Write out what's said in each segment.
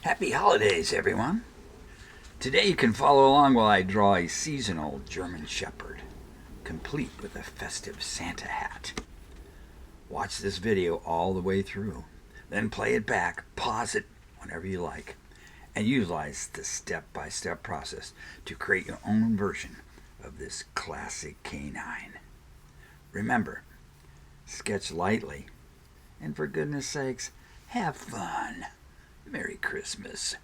Happy holidays, everyone. Today you can follow along while I draw a seasonal German Shepherd, complete with a festive Santa hat. Watch this video all the way through, then play it back, pause it whenever you like, and utilize the step-by-step process to create your own version of this classic canine. Remember, sketch lightly, and for goodness sakes, have fun. Merry Christmas.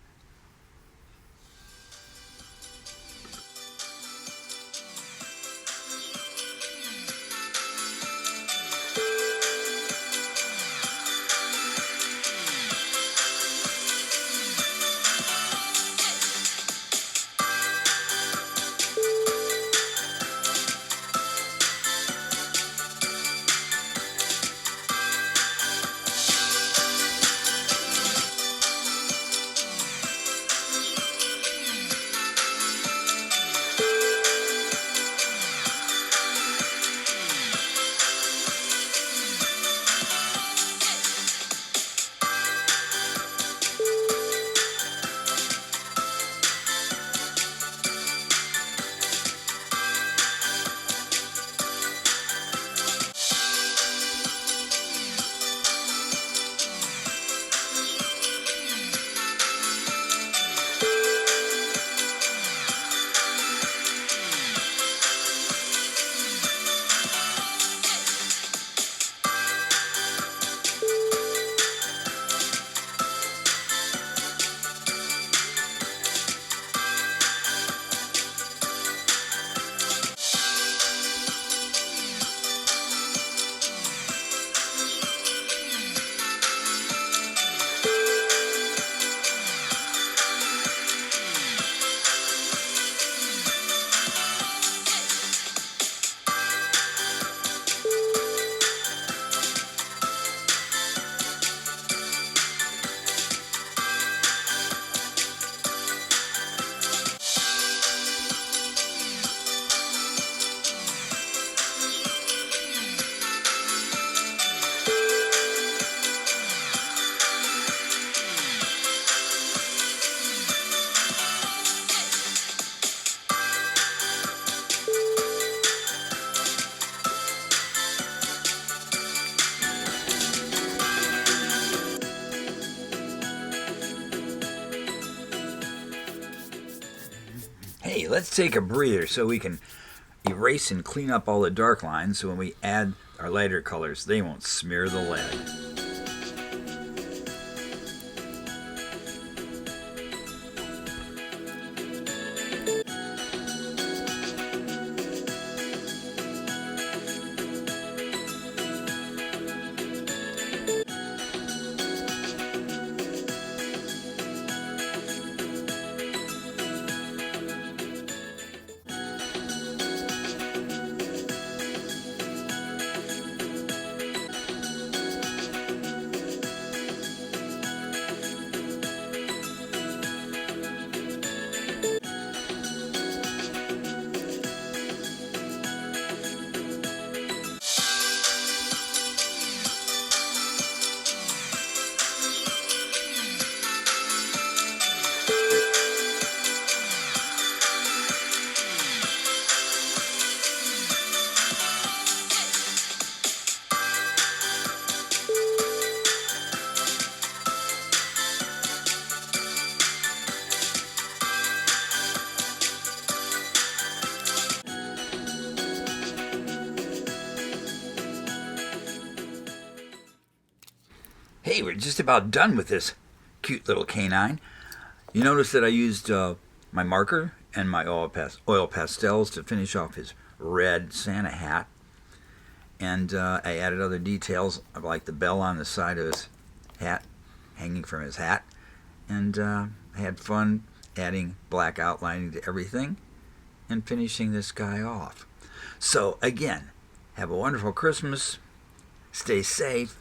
Hey, let's take a breather so we can erase and clean up all the dark lines so when we add our lighter colors, they won't smear the lead. Hey, we're just about done with this cute little canine. You notice that I used my marker and my oil pastels to finish off his red Santa hat. And I added other details like the bell on the side of his hat, hanging from his hat. And I had fun adding black outlining to everything and finishing this guy off. So again, have a wonderful Christmas. Stay safe.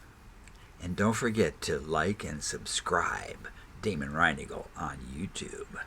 And don't forget to like and subscribe Damon Reinigal on YouTube.